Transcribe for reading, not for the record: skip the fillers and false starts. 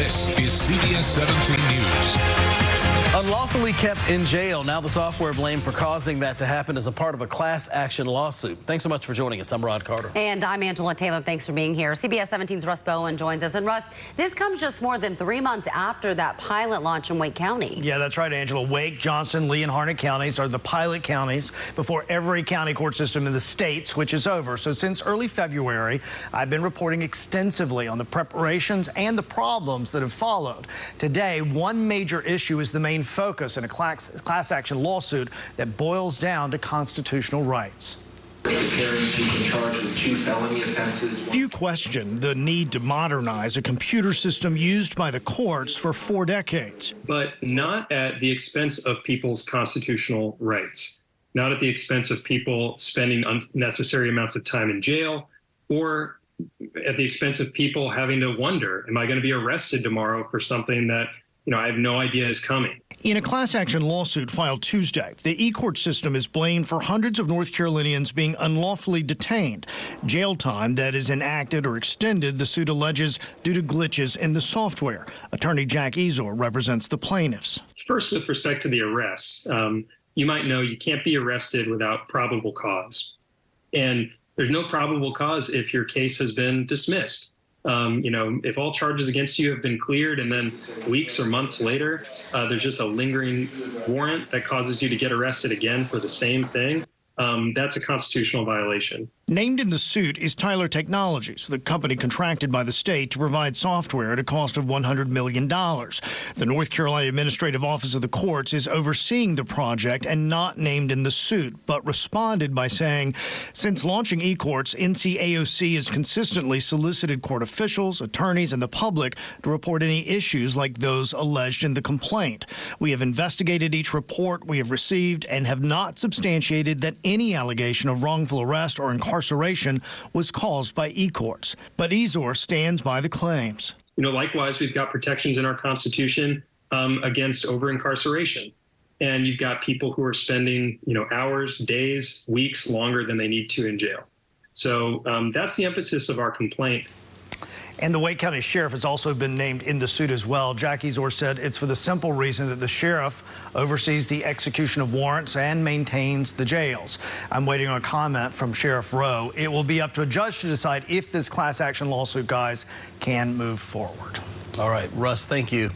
This is CBS 17 News. Unlawfully kept in jail. Now the software blamed for causing that to happen as a part of a class action lawsuit. Thanks so much for joining us. I'm Rod Carter. And I'm Angela Taylor. Thanks for being here. CBS 17's Russ Bowen joins us. And Russ, this comes just more than 3 months after that pilot launch in Wake County. Yeah, that's right, Angela. Wake, Johnson, Lee, and Harnett counties are the pilot counties before every county court system in the state switches over. So since early February, I've been reporting extensively on the preparations and the problems that have followed. Today, one major issue is the main focus in a class action lawsuit that boils down to constitutional rights. Few question the need to modernize a computer system used by the courts for 4 decades. But not at the expense of people's constitutional rights, not at the expense of people spending unnecessary amounts of time in jail, or at the expense of people having to wonder, am I going to be arrested tomorrow for something that I have no idea is coming. In a class action lawsuit filed Tuesday, the e-court system is blamed for hundreds of North Carolinians being unlawfully detained. Jail time that is enacted or extended, the suit alleges, due to glitches in the software. Attorney Jack Ezor represents the plaintiffs. First, with respect to the arrests, you might know you can't be arrested without probable cause. And there's no probable cause if your case has been dismissed. If all charges against you have been cleared and then weeks or months later, there's just a lingering warrant that causes you to get arrested again for the same thing, that's a constitutional violation. Named in the suit is Tyler Technologies, the company contracted by the state to provide software at a cost of $100 million. The North Carolina Administrative Office of the Courts is overseeing the project and not named in the suit, but responded by saying, since launching eCourts, NCAOC has consistently solicited court officials, attorneys, and the public to report any issues like those alleged in the complaint. We have investigated each report we have received and have not substantiated that any allegation of wrongful arrest or incarceration was caused by eCourts. But Ezor stands by the claims. Likewise, we've got protections in our Constitution against over-incarceration. And you've got people who are spending, hours, days, weeks longer than they need to in jail. So that's the emphasis of our complaint. And the Wake County Sheriff has also been named in the suit as well. Jack Ezor said it's for the simple reason that the sheriff oversees the execution of warrants and maintains the jails. I'm waiting on a comment from Sheriff Rowe. It will be up to a judge to decide if this class action lawsuit, guys, can move forward. All right, Russ, thank you.